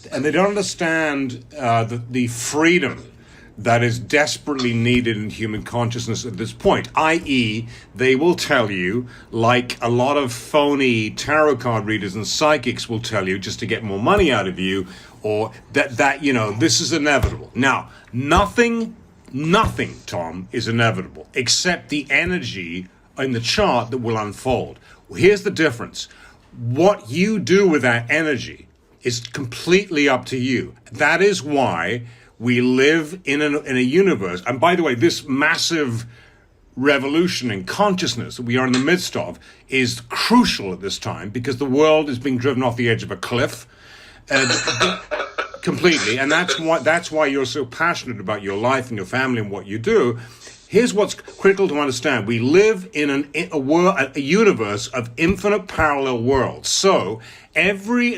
and they don't understand the freedom that is desperately needed in human consciousness at this point, i.e., they will tell you, like a lot of phony tarot card readers and psychics will tell you, just to get more money out of you, or that this is inevitable. Now, nothing, Tom, is inevitable, except the energy in the chart that will unfold. Here's the difference. What you do with that energy is completely up to you. That is why we live in a universe. And by the way, this massive revolution in consciousness that we are in the midst of is crucial at this time, because the world is being driven off the edge of a cliff completely. And that's why you're so passionate about your life and your family and what you do. Here's what's critical to understand. We live in a universe of infinite parallel worlds. So in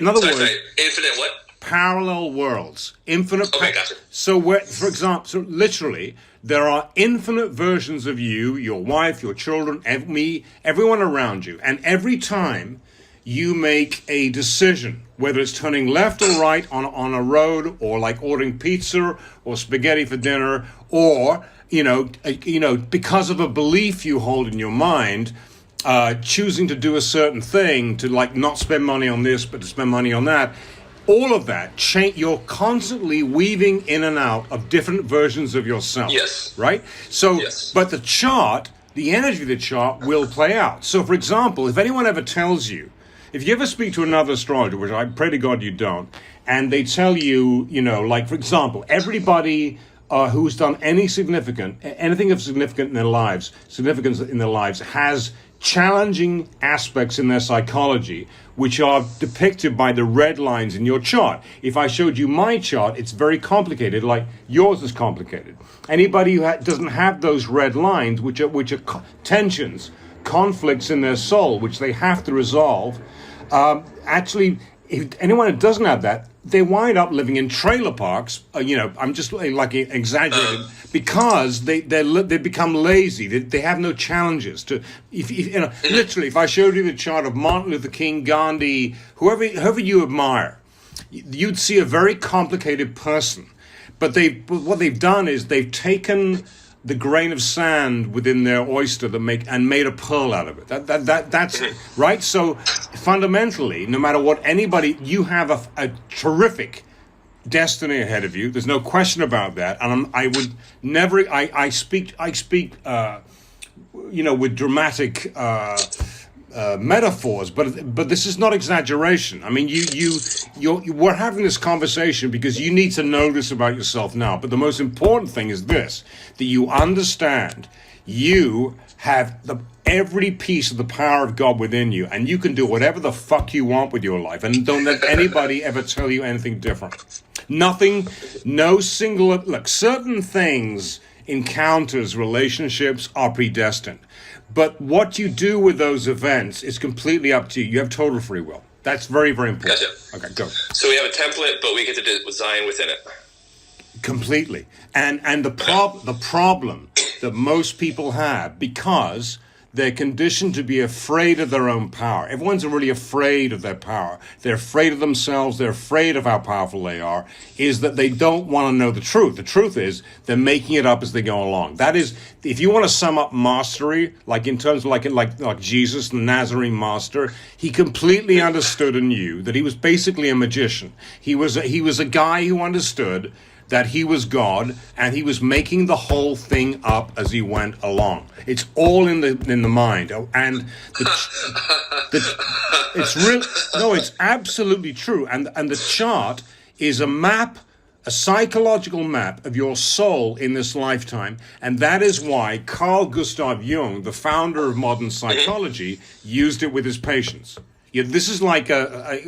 other words, infinite what? Parallel worlds, infinite. Okay, gotcha. So, for example, literally, there are infinite versions of you, your wife, your children, me, everyone around you, and every time you make a decision, whether it's turning left or right on a road, or like ordering pizza or spaghetti for dinner, or because of a belief you hold in your mind, choosing to do a certain thing, to like not spend money on this but to spend money on that. All of that, you're constantly weaving in and out of different versions of yourself. Yes. Right? So, yes. But the energy of the chart will play out. So, for example, if anyone ever tells you, if you ever speak to another astrologer, which I pray to God you don't, and they tell you, like, for example, everybody who's done anything of significance in their lives has challenging aspects in their psychology, which are depicted by the red lines in your chart. If I showed you my chart, it's very complicated, like yours is complicated. Anybody who doesn't have those red lines, which are tensions, conflicts in their soul, which they have to resolve, actually, if anyone who doesn't have that, they wind up living in trailer parks. I'm just like exaggerating, because they become lazy. They have no challenges to. Literally, if I showed you the chart of Martin Luther King, Gandhi, whoever you admire, you'd see a very complicated person. But what they've done is they've taken the grain of sand within their oyster and made a pearl out of it. That's right. So fundamentally, no matter what you have a terrific destiny ahead of you. There's no question about that. And I would never. I speak. With dramatic metaphors, but this is not exaggeration. I mean, we're having this conversation because you need to know this about yourself now. But the most important thing is this: that you understand you have every piece of the power of God within you, and you can do whatever the fuck you want with your life, and don't let anybody ever tell you anything different. Certain things, encounters, relationships are predestined. But what you do with those events is completely up to you. You have total free will. That's very, very important. Gotcha. Okay, go. So we have a template, but we get to design within it. Completely. And the problem that most people have, because they're conditioned to be afraid of their own power. Everyone's really afraid of their power. They're afraid of themselves. They're afraid of how powerful they are, is that they don't want to know the truth. The truth is they're making it up as they go along. That is, if you want to sum up mastery, like in terms of like Jesus, the Nazarene master, he completely understood and knew that he was basically a magician. He was a guy who understood that he was God, and he was making the whole thing up as he went along. It's all in the mind, and it's absolutely true. And the chart is a map, a psychological map of your soul in this lifetime, and that is why Carl Gustav Jung, the founder of modern psychology, used it with his patients. This is like a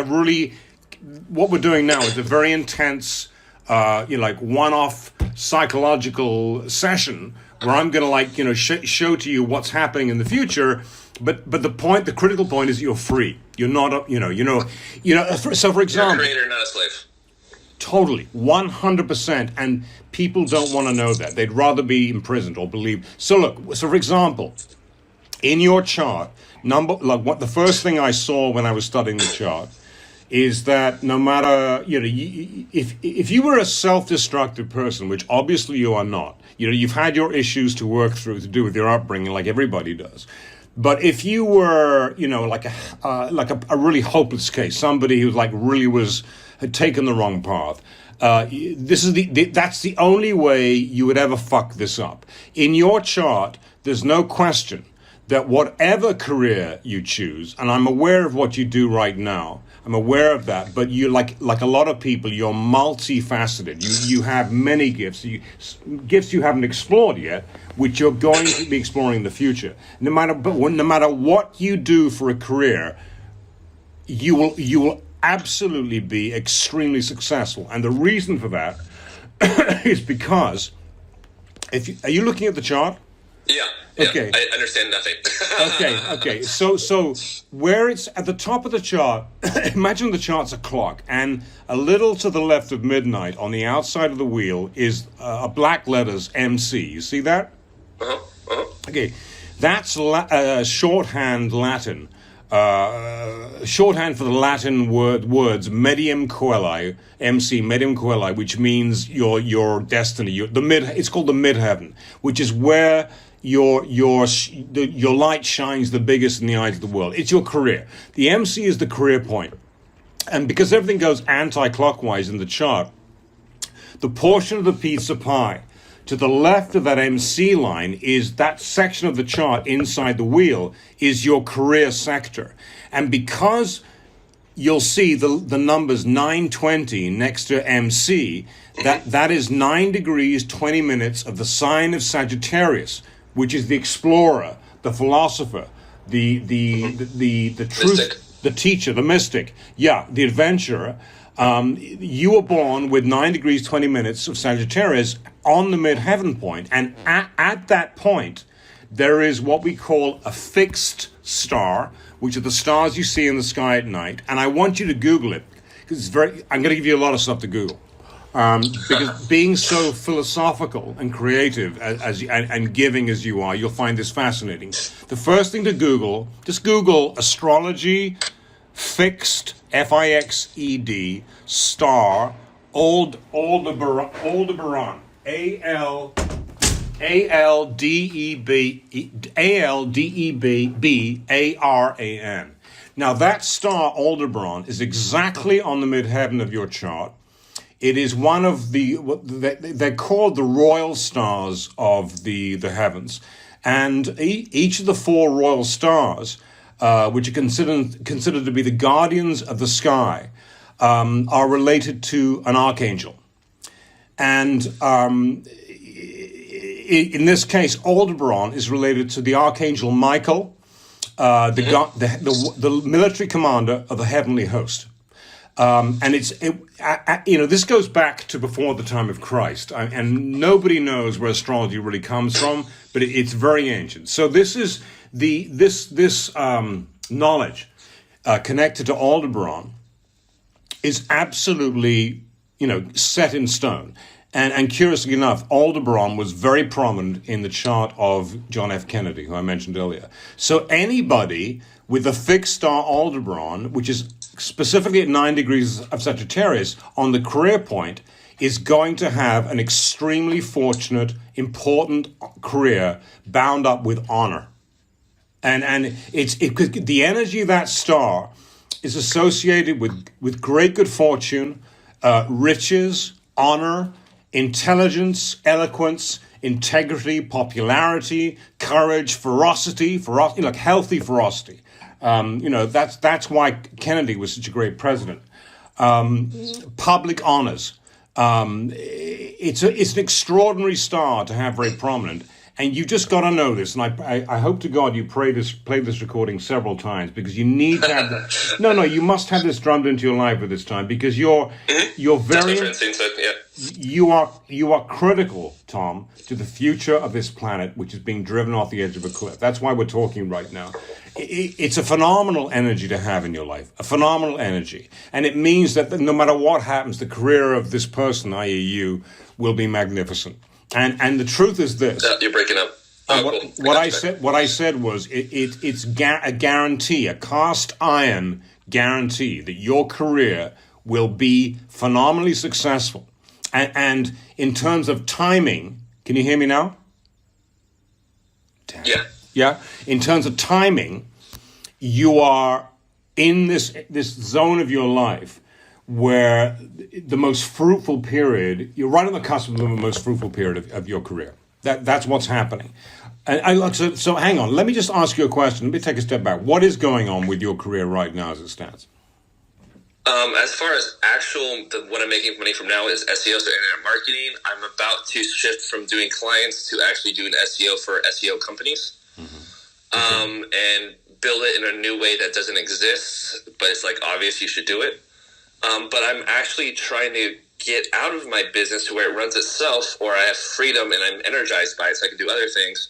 really, what we're doing now is a very intense, one-off psychological session where I'm going to show to you what's happening in the future. But the critical point is you're free. You're not So for example, you're a creator, not a slave. Totally, 100%. And people don't want to know that. They'd rather be imprisoned or believe. So for example, in your chart, the first thing I saw when I was studying the chart is that no matter, if you were a self-destructive person, which obviously you are not, you've had your issues to work through to do with your upbringing, like everybody does. But if you were, like a really hopeless case, somebody who had taken the wrong path, that's the only way you would ever fuck this up. In your chart, there's no question that whatever career you choose, and I'm aware of what you do right now, I'm aware of that, but you like a lot of people, you're multifaceted. You have many gifts, gifts you haven't explored yet, which you're going to be exploring in the future. No matter what you do for a career, you will absolutely be extremely successful. And the reason for that is because are you looking at the chart? Yeah. Okay. I understand nothing. Okay. So where it's at the top of the chart, imagine the chart's a clock, and a little to the left of midnight on the outside of the wheel is a black letters MC. You see that? Okay. That's shorthand Latin. Shorthand for the Latin words medium coeli, MC, medium coeli, which means your destiny, it's called the midheaven, which is where your light shines the biggest in the eyes of the world. It's your career. The MC is the career point. And because everything goes anti-clockwise in the chart, the portion of the pizza pie to the left of that MC line is that section of the chart inside the wheel is your career sector. And because you'll see the numbers 920 next to MC, that is 9 degrees, 20 minutes of the sign of Sagittarius, which is the explorer, the philosopher, the truth, mystic. The teacher, the mystic, the adventurer. You were born with 9 degrees, 20 minutes of Sagittarius on the midheaven point, and at that point, there is what we call a fixed star, which are the stars you see in the sky at night. And I want you to Google it because I'm going to give you a lot of stuff to Google. Because being so philosophical and creative and giving as you are, you'll find this fascinating. The first thing to Google, just Google astrology, fixed, Fixed, star, Aldebaran, Aldebaran. Now that star Aldebaran is exactly on the midheaven of your chart. It is one of they're called the royal stars of the heavens. And each of the 4 royal stars, which are considered to be the guardians of the sky, are related to an archangel. And in this case, Aldebaran is related to the archangel Michael, the military commander of the heavenly host. And this goes back to before the time of Christ, and nobody knows where astrology really comes from, but it's very ancient. So this is this knowledge connected to Aldebaran is absolutely set in stone. And curiously enough, Aldebaran was very prominent in the chart of John F. Kennedy, who I mentioned earlier. So anybody with a fixed star Aldebaran, which is specifically at 9 degrees of Sagittarius on the career point, is going to have an extremely fortunate, important career bound up with honor. And it's the energy of that star is associated with great good fortune, riches, honor, intelligence, eloquence, integrity, popularity, courage, ferocity, like healthy ferocity. That's why Kennedy was such a great president. Public honors. It's an extraordinary star to have very prominent. And you just got to know this, and I hope to God you play this recording several times, because you need to have you must have this drummed into your life at this time, because you're very you are critical, Tom, to the future of this planet, which is being driven off the edge of a cliff. That's why we're talking right now. It's a phenomenal energy to have in your life, a phenomenal energy, and it means that no matter what happens, the career of this person, i.e., you, will be magnificent. And the truth is this. You're breaking up. What I said was it's a guarantee, a cast iron guarantee that your career will be phenomenally successful. And in terms of timing, can you hear me now? Damn. Yeah. Yeah. In terms of timing, you are in this zone of your life where the most fruitful period, you're right on the cusp of the most fruitful period of your career. That's what's happening. And so hang on, let me just ask you a question. Let me take a step back. What is going on with your career right now as it stands? As far as what I'm making money from now is SEO, so internet marketing. I'm about to shift from doing clients to actually doing SEO for SEO companies. And build it in a new way that doesn't exist, but it's like obvious you should do it. But I'm actually trying to get out of my business to where it runs itself, or I have freedom and I'm energized by it so I can do other things,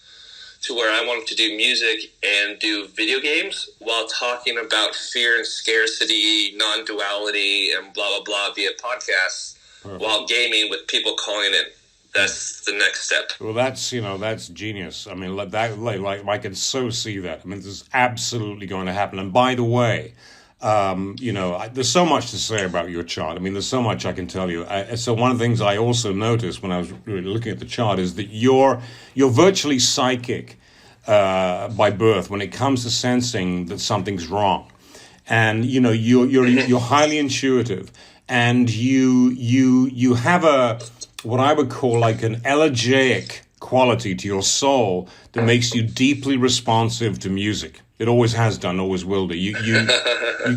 to where I want to do music and do video games while talking about fear and scarcity, non-duality, and blah, blah, blah via podcasts. Perfect. While gaming with people calling in. That's the next step. Well, that's genius. I mean, I can so see that. I mean, this is absolutely going to happen. And by the way, there's so much to say about your chart. I mean, there's so much I can tell you. So one of the things I also noticed when I was really looking at the chart is that you're virtually psychic by birth when it comes to sensing that something's wrong, and you're highly intuitive, and you have what I would call like an elegiac quality to your soul that makes you deeply responsive to music. It always has done, always will do. You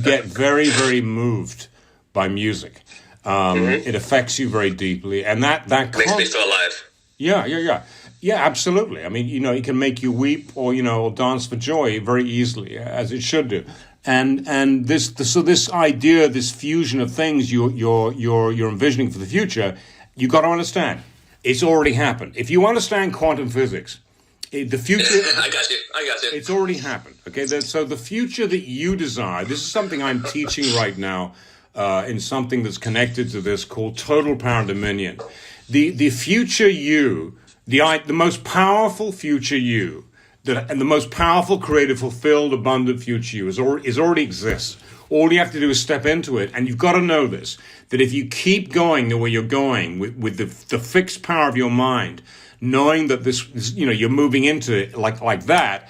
get very, very moved by music. It affects you very deeply, and that makes me feel alive. Yeah, absolutely. I mean, it can make you weep or dance for joy very easily, as it should do. And this idea, this fusion of things you're envisioning for the future, you got to understand, it's already happened. If you understand quantum physics, the future... I got you. It's already happened. Okay, so the future that you desire, this is something I'm teaching right now in something that's connected to this called Total Power Dominion. The future you, the most powerful future you, and the most powerful, creative, fulfilled, abundant future you is already exists. All you have to do is step into it, and you've got to know this, that if you keep going the way you're going with the fixed power of your mind, knowing that this you're moving into it like that,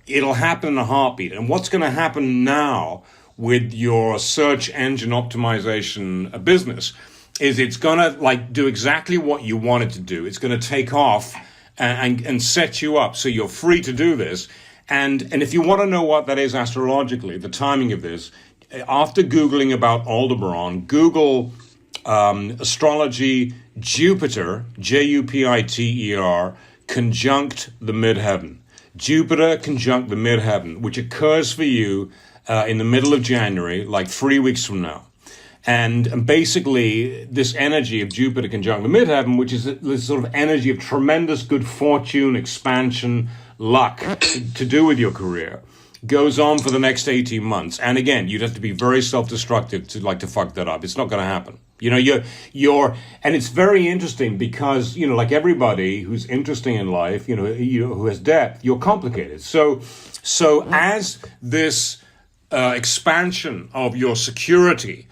it'll happen in a heartbeat. And what's going to happen now with your search engine optimization business is it's going to do exactly what you want it to do. It's going to take off and set you up so you're free to do this. And if you want to know what that is astrologically, the timing of this, after Googling about Aldebaran, Google astrology Jupiter, Jupiter, conjunct the midheaven. Jupiter conjunct the midheaven, which occurs for you in the middle of January, like 3 weeks from now. And basically, this energy of Jupiter conjunct the midheaven, which is this sort of energy of tremendous good fortune, expansion, luck to do with your career, goes on for the next 18 months. And again, you'd have to be very self-destructive to fuck that up. It's not going to happen. And it's very interesting because, like everybody who's interesting in life, who has depth, you're complicated. So as this expansion of your security,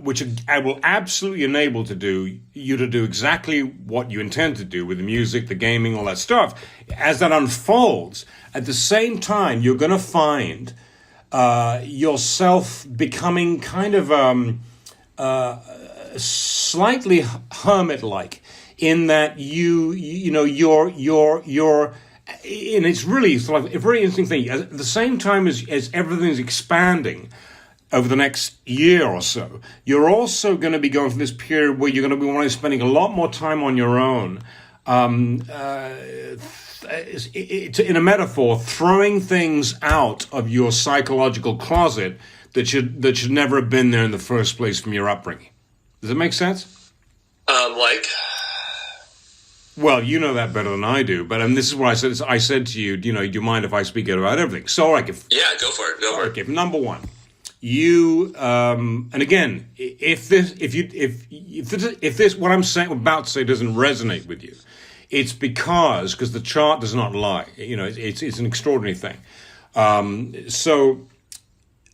which I will absolutely enable you to do exactly what you intend to do with the music, the gaming, all that stuff. As that unfolds, at the same time, you're going to find yourself becoming kind of slightly hermit-like, in that you're and it's really sort of a very interesting thing. At the same time as everything's expanding over the next year or so, you're also going to be going through this period where you're going to be spending a lot more time on your own. In a metaphor, throwing things out of your psychological closet that should never have been there in the first place from your upbringing. Does it make sense? Well, you know that better than I do, but this is what I said to you. Do you mind if I speak about everything? So, yeah, go for it. Go for it. Number one. You and again, if this what I'm about to say doesn't resonate with you, it's because the chart does not lie. It's an extraordinary thing. So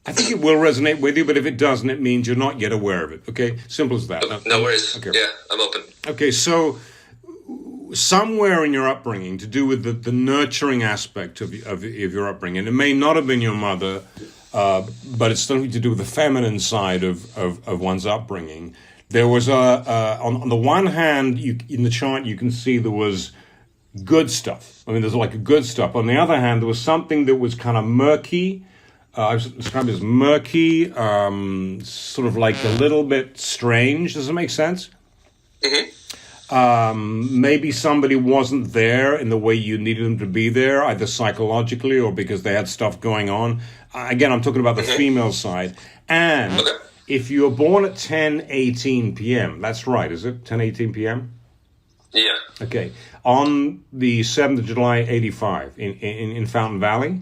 I think it will resonate with you, but if it doesn't, it means you're not yet aware of it. Okay, simple as that. No worries. Okay. Yeah, I'm open. Okay, so somewhere in your upbringing, to do with the nurturing aspect of your upbringing, it may not have been your mother, but it's something to do with the feminine side of one's upbringing. There was on the one hand, in the chart you can see there was good stuff. I mean, there's like a good stuff. On the other hand, there was something that was kind of murky. I was described as murky, sort of like a little bit strange. Does it make sense? Mm-hmm. Maybe somebody wasn't there in the way you needed them to be there, either psychologically or because they had stuff going on. Again, I'm talking about the female side. And if you were born at 10:18 p.m., that's right, is it? 10:18 p.m.? Yeah. Okay. On the 7th of July, 85, in Fountain Valley?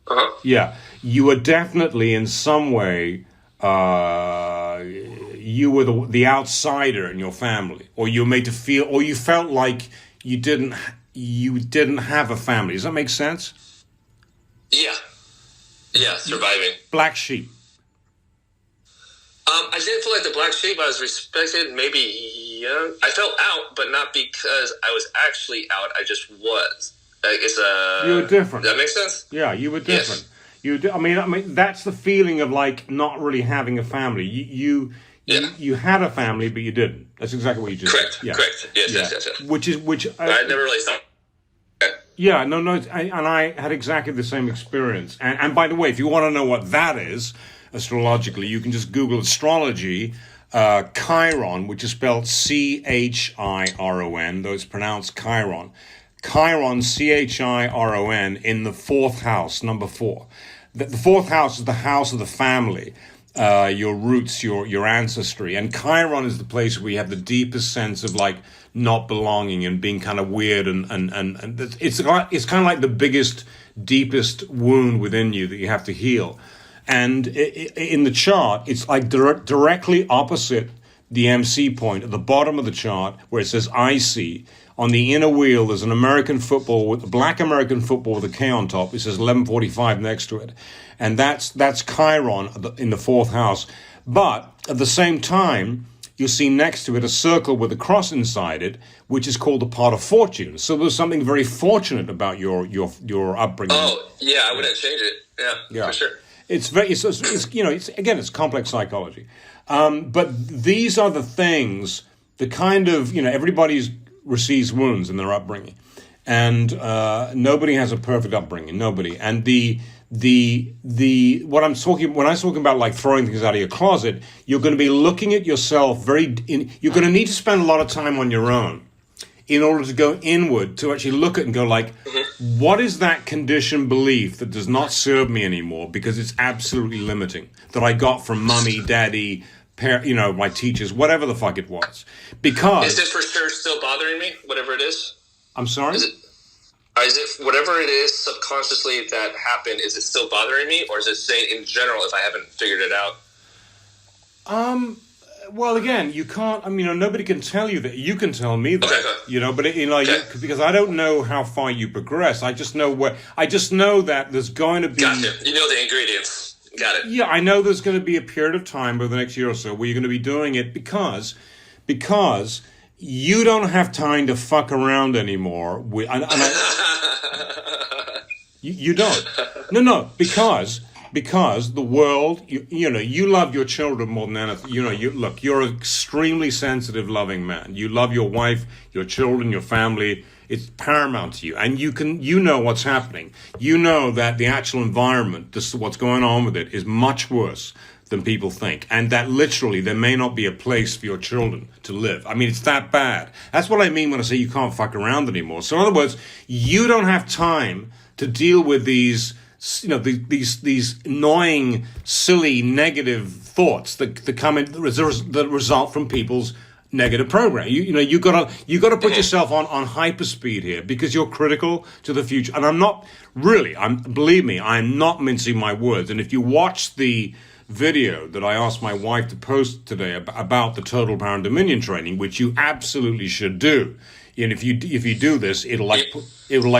Uh-huh. Yeah. You were definitely in some way, you were the outsider in your family, or you were made to feel, or you felt like you didn't have a family. Does that make sense? Yeah. Yeah, surviving. Black sheep. I didn't feel like the black sheep. I was respected, maybe young. I felt out, but not because I was actually out. I just was. You were different. Does that make sense? Yeah, you were different. Yes. I mean, that's the feeling of like not really having a family. You had a family, but you didn't. That's exactly what you just Correct. said. Yeah. Correct. Yes. Which I never really thought. Yeah, no, and I had exactly the same experience. And by the way, if you want to know what that is, astrologically, you can just Google astrology, Chiron, which is spelled Chiron, though it's pronounced Chiron. Chiron, Chiron, in the fourth house, number 4. The fourth house is the house of the family, your roots, your ancestry. And Chiron is the place where you have the deepest sense of like not belonging and being kind of weird. And it's kind of like the biggest, deepest wound within you that you have to heal. And in the chart, it's like directly opposite the MC point at the bottom of the chart where it says IC. On the inner wheel, there's an American football, with a black American football with a K on top. It says 1145 next to it. And that's Chiron in the fourth house. But at the same time, you'll see next to it a circle with a cross inside it, which is called the pot of fortune. So there's something very fortunate about your upbringing. Oh, yeah, I wouldn't change it. Yeah, for sure. It's it's complex psychology. But these are the things, the kind of, everybody's receives wounds in their upbringing, and nobody has a perfect upbringing. Nobody. And when I'm talking about like throwing things out of your closet, you're going to be looking at yourself you're going to need to spend a lot of time on your own in order to go inward to actually look at and go like, what is that conditioned belief that does not serve me anymore because it's absolutely limiting, that I got from mommy, daddy, my teachers, whatever the fuck it was. Because is it for sure still bothering me, whatever it is? I'm sorry? Is it whatever it is subconsciously that happened, is it still bothering me, or is it saying in general if I haven't figured it out? Well, again, you can't. Nobody can tell you that. You can tell me that. Okay. But because I don't know how far you progress. I just know that there's going to be. Gotcha. You know the ingredients. Got it. Yeah, I know there's going to be a period of time over the next year or so where you're going to be doing it because you don't have time to fuck around anymore. You don't. No, because the world, you love your children more than anything. You're an extremely sensitive, loving man. You love your wife, your children, your family. It's paramount to you. And you know what's happening. You know that the actual environment, what's going on with it, is much worse than people think. And that literally there may not be a place for your children to live. I mean, it's that bad. That's what I mean when I say you can't fuck around anymore. So in other words, you don't have time to deal with these annoying, silly, negative thoughts that come in, that result from people's negative program. You gotta put yourself on hyperspeed here because you're critical to the future. And believe me, I'm not mincing my words. And if you watch the video that I asked my wife to post today about the Total Power and Dominion training, which you absolutely should do. And if you do this, it'll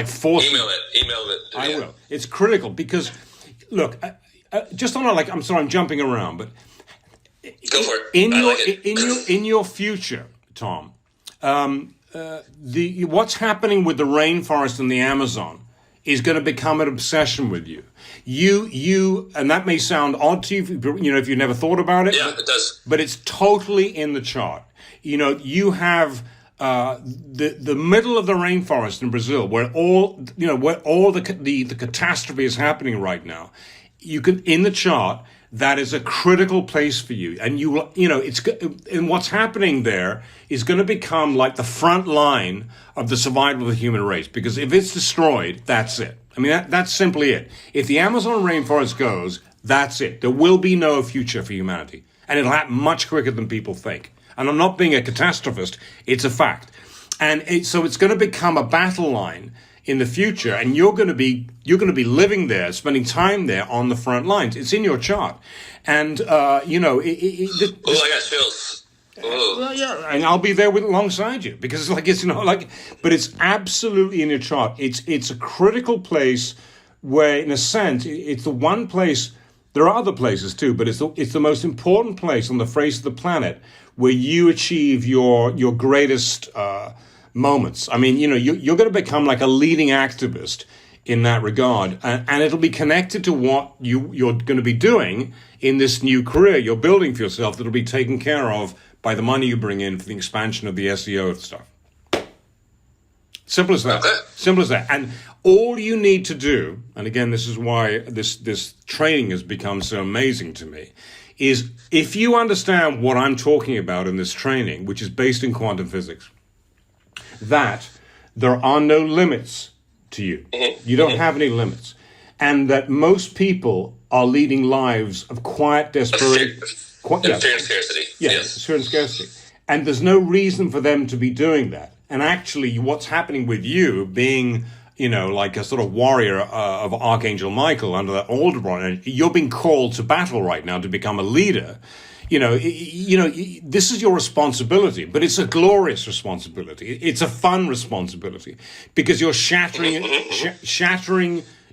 force. Email it. I will. It's critical because, look, just on a, like, I'm sorry, I'm jumping around, but Go for it. in I your like it. in your future, Tom, what's happening with the rainforest and the Amazon is going to become an obsession with you. And that may sound odd to you, if you never thought about it. Yeah, it does. But it's totally in the chart. You have the middle of the rainforest in Brazil, where all the catastrophe is happening right now. You can, in the chart, that is a critical place for you, and and what's happening there is going to become like the front line of the survival of the human race, because if it's destroyed, that's it. I mean, that's simply it. If the Amazon rainforest goes, that's it. There will be no future for humanity, and it'll happen much quicker than people think. And I'm not being a catastrophist, it's a fact. And so it's going to become a battle line in the future, and you're going to be living there, spending time there on the front lines. It's in your chart, and I got chills. well, yeah, and I'll be there alongside you, because but it's absolutely in your chart. It's a critical place where, in a sense, it's the one place. There are other places too, but it's the most important place on the face of the planet where you achieve your greatest moments. I mean, you're going to become like a leading activist in that regard, and it'll be connected to what you're going to be doing in this new career you're building for yourself, that'll be taken care of by the money you bring in for the expansion of the SEO stuff. Simple as that. Okay. Simple as that. And all you need to do, and again, this is why this training has become so amazing to me, is if you understand what I'm talking about in this training, which is based in quantum physics, that there are no limits to you. You don't have any limits. And that most people are leading lives of quiet desperation. Fear and scarcity. Yes, fear and scarcity. And there's no reason for them to be doing that. And actually, what's happening with you being, like a sort of warrior of Archangel Michael under the Aldebaran, you're being called to battle right now to become a leader. This is your responsibility, but it's a glorious responsibility. It's a fun responsibility, because you're shattering.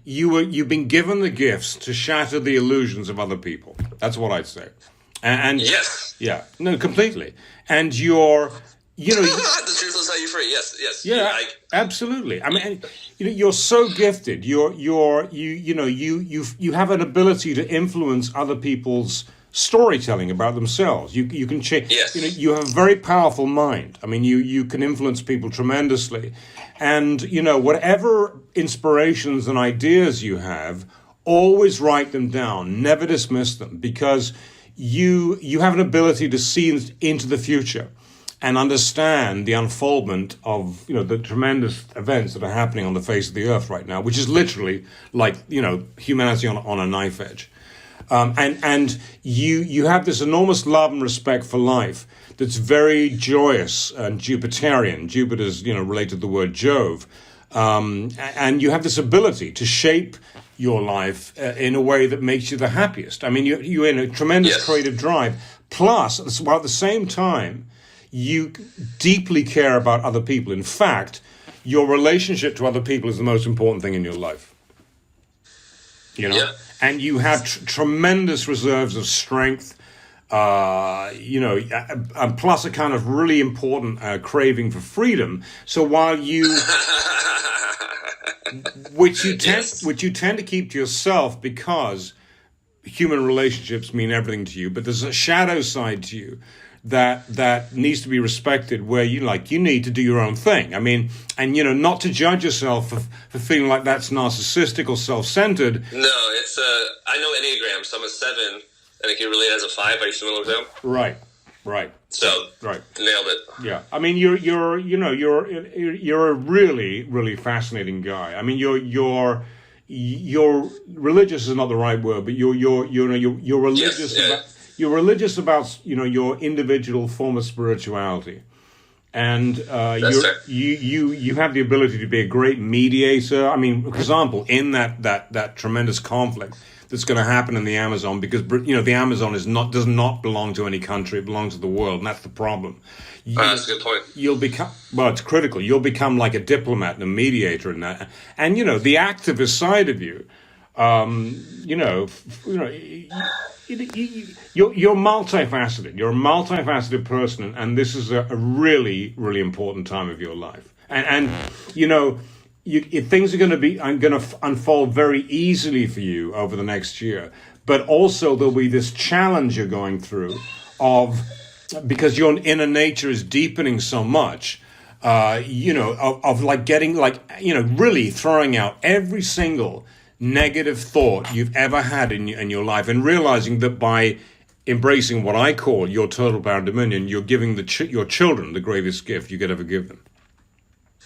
You've been given the gifts to shatter the illusions of other people. That's what I'd say. And yes, yeah, no, completely. And you're, the truth will set you free. Yes. Yeah, absolutely. I mean, you're so gifted. You have an ability to influence other people's storytelling about themselves. You can change. Yes. You have a very powerful mind. I mean, you can influence people tremendously, and whatever inspirations and ideas you have, always write them down. Never dismiss them, because you have an ability to see into the future and understand the unfoldment of the tremendous events that are happening on the face of the earth right now, which is literally like humanity on a knife edge. And you have this enormous love and respect for life that's very joyous and Jupiterian. Jupiter's related to the word Jove, and you have this ability to shape your life in a way that makes you the happiest. I mean, you're in a tremendous creative drive. Plus, while at the same time, you deeply care about other people. In fact, your relationship to other people is the most important thing in your life. Yeah. And you have tremendous reserves of strength, and plus a kind of really important craving for freedom. So while which you tend to keep to yourself, because human relationships mean everything to you, but there's a shadow side to you that needs to be respected, where you need to do your own thing. I mean, and not to judge yourself for feeling like that's narcissistic or self-centered. No, it's I know Enneagram, so I'm a 7, and it can relate as a 5. Are you familiar with them? Right. So nailed it. Yeah, I mean, you're a really, really fascinating guy. I mean, you're religious is not the right word, but you're religious. Yes, You're religious about your individual form of spirituality, and you have the ability to be a great mediator. I mean, for example, in that tremendous conflict that's going to happen in the Amazon, because the Amazon does not belong to any country; it belongs to the world, and that's the problem. That's a good point. It's critical. You'll become like a diplomat and a mediator in that, and the activist side of you. You know, you're multifaceted. You're a multifaceted person, and this is a really, really important time of your life. And you know, things are going to unfold very easily for you over the next year. But also there'll be this challenge you're going through of, because your inner nature is deepening so much. Of like getting, like, really throwing out every single negative thought you've ever had in your life, and realizing that by embracing what I call your total power and dominion, you're giving your children the greatest gift you could ever give them.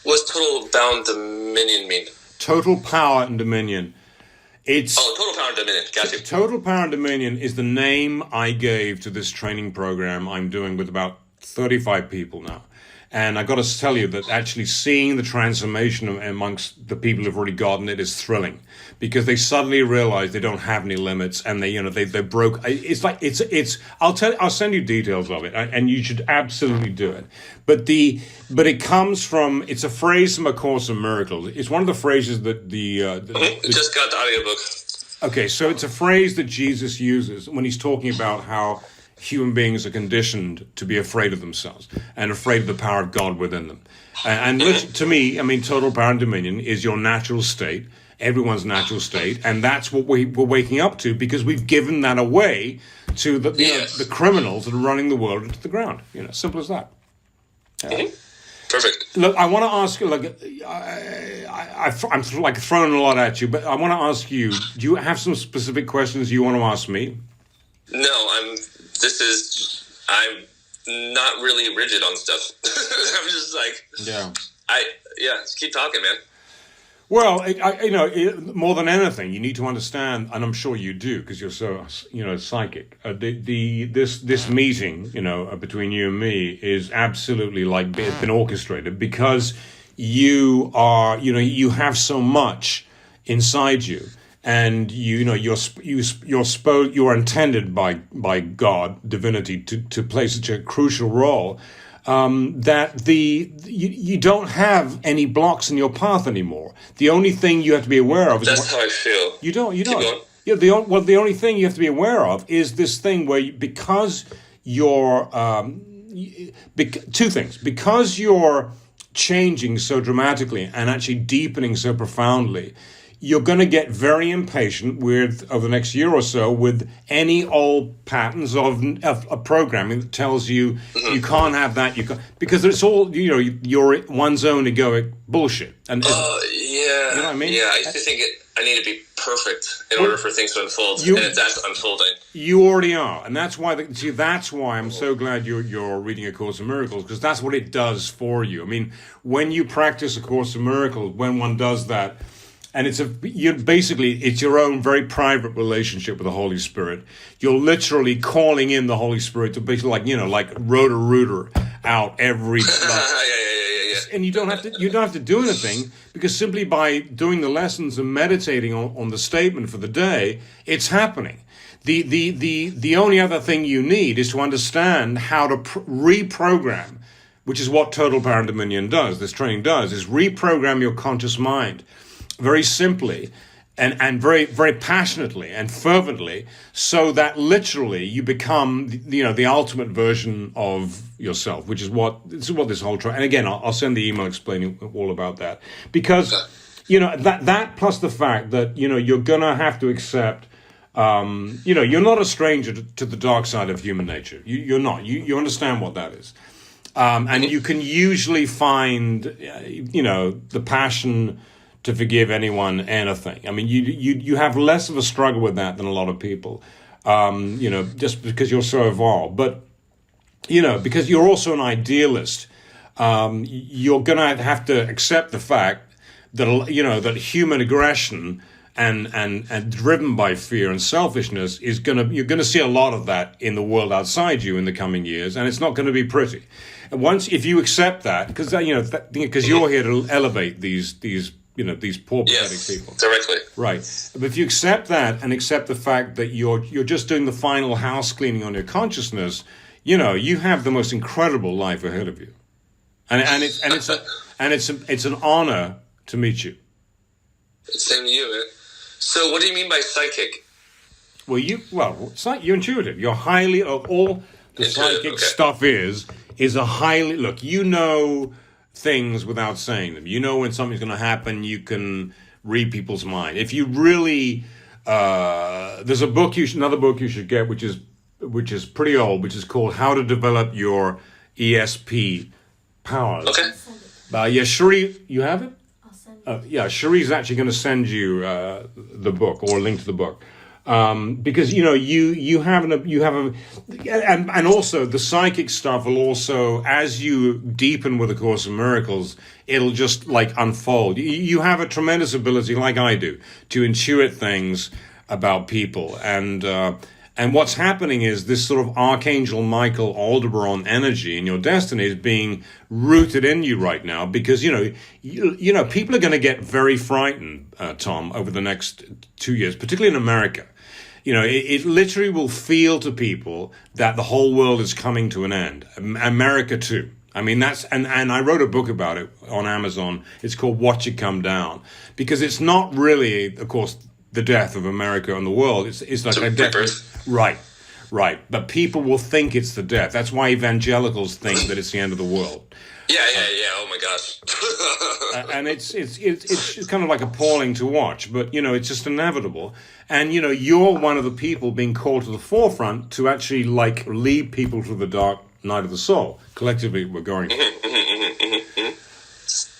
What's total bound dominion mean? Total power and dominion. Total power and dominion. Got you. Total power and dominion is the name I gave to this training program I'm doing with about 35 people now. And I got to tell you that actually seeing the transformation amongst the people who've already gotten it is thrilling, because they suddenly realize they don't have any limits, and they broke. It's like it's. I'll send you details of it, and you should absolutely do it. But it comes from, it's a phrase from A Course in Miracles. It's one of the phrases that just got the audiobook. Okay, so it's a phrase that Jesus uses when he's talking about how human beings are conditioned to be afraid of themselves and afraid of the power of God within them. And to me, I mean, total power and dominion is your natural state, everyone's natural state, and that's what we're waking up to, because we've given that away to the criminals that are running the world into the ground. Simple as that. Perfect. Look, I want to ask you, I'm sort of like throwing a lot at you, but I want to ask you, do you have some specific questions you want to ask me? No, I'm not really rigid on stuff. I'm just like, just keep talking, man. Well, more than anything, you need to understand, and I'm sure you do, because you're so, psychic. This meeting, between you and me is absolutely like it's been orchestrated, because you are, you have so much inside you. And you're intended by God, divinity, to play such a crucial role, that you don't have any blocks in your path anymore. The only thing you have to be aware of is that's how I feel. You don't. Yeah. The only thing you have to be aware of is this thing where because you're two things, because you're changing so dramatically and actually deepening so profoundly. You're going to get very impatient over the next year or so with any old patterns of programming that tells you you can't have that, because it's all, you're one's own egoic bullshit. And you know what I mean? Yeah, I used to think I need to be perfect in order for things to unfold, and that's unfolding. You already are, and that's why. That's why I'm so glad you're reading A Course in Miracles, because that's what it does for you. I mean, when you practice A Course in Miracles, when one does that. And it's your own very private relationship with the Holy Spirit. You're literally calling in the Holy Spirit to basically, like rotor out every. And you don't have to do anything, because simply by doing the lessons and meditating on the statement for the day, it's happening. The only other thing you need is to understand how to reprogram, which is what Total Power and Dominion does. This training does, is reprogram your conscious mind. Very simply and very, very passionately and fervently, so that literally you become, the ultimate version of yourself, which is what this whole and again, I'll send the email explaining all about that, because, that plus the fact that, you're going to have to accept, you're not a stranger to the dark side of human nature. You're not. You understand what that is. And you can usually find, the passion to forgive anyone, anything. I mean, you have less of a struggle with that than a lot of people, just because you're so evolved. But, because you're also an idealist, you're going to have to accept the fact that, that human aggression and driven by fear and selfishness you're going to see a lot of that in the world outside you in the coming years, and it's not going to be pretty. And if you accept that, because you're here to elevate these poor pathetic people directly, right? But if you accept that and accept the fact that you're just doing the final house cleaning on your consciousness, you have the most incredible life ahead of you, and it's an honor to meet you. Same to you, man. So what do you mean by psychic? Well, you're intuitive. You're highly of all the psychic stuff is a highly look. You know things without saying them. You know when something's going to happen. You can read people's mind. If you really, there's another book you should get, which is pretty old, which is called How to Develop Your ESP Powers. Okay. Yeah, Cherie, you have it? I'll send it. Yeah, Cherie's actually going to send you the book or a link to the book. Because you have and also the psychic stuff will also, as you deepen with the Course of Miracles, it'll just like unfold. You have a tremendous ability, like I do, to intuit things about people, and what's happening is this sort of Archangel Michael Aldebaran energy in your destiny is being rooted in you right now, because people are going to get very frightened, Tom, over the next 2 years, particularly in America. It literally will feel to people that the whole world is coming to an end. America too. I mean, and I wrote a book about it on Amazon. It's called Watch It Come Down, because it's not really, of course, the death of America and the world. It's like a death. Right. But people will think it's the death. That's why evangelicals think that it's the end of the world. Yeah. Oh my gosh. And it's kind of like appalling to watch, but it's just inevitable. And you're one of the people being called to the forefront to actually like lead people through the dark night of the soul. Collectively, we're going.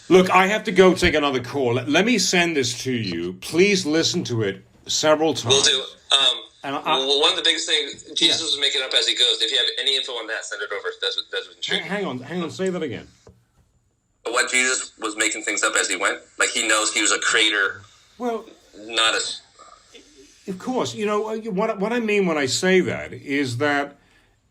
Look, I have to go take another call. Let me send this to you. Please listen to it several times. Will do. Well, one of the biggest things, Jesus was making up as he goes. If you have any info on that, send it over. That's what's intriguing. Hang on, say that again. What Jesus was making things up as he went? Like he knows he was a creator. Well, not a... Of course, what I mean when I say that is that,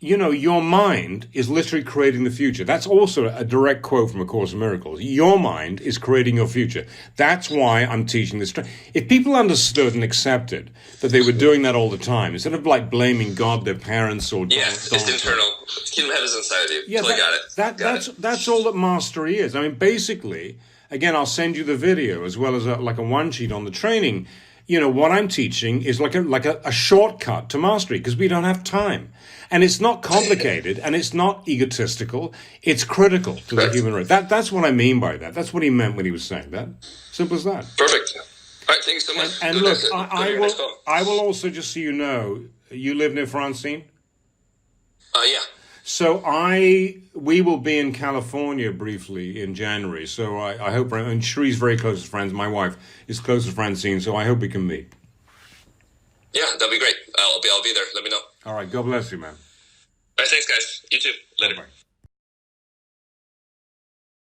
your mind is literally creating the future. That's also a direct quote from A Course in Miracles. Your mind is creating your future. That's why I'm teaching this. If people understood and accepted that they were doing that all the time, instead of like blaming God, their parents, or it's internal. Kingdom of Heaven's inside of you. Yeah, got it. That's all that mastery is. I mean, basically, again, I'll send you the video as well as a one sheet on the training. What I'm teaching is like a shortcut to mastery, because we don't have time. And it's not complicated, and it's not egotistical. It's critical to the human race. That's what I mean by that. That's what he meant when he was saying that. Simple as that. Perfect. All right, thank you so much. And look, I will also, just so you know, you live near Francine? Yeah. So we will be in California briefly in January. So I hope, and Cherie's very close to friends. My wife is close to Francine, so I hope we can meet. Yeah, that'd be great. I'll be there. Let me know. All right. God bless you, man. All right, thanks, guys. You too. Later. Bye-bye.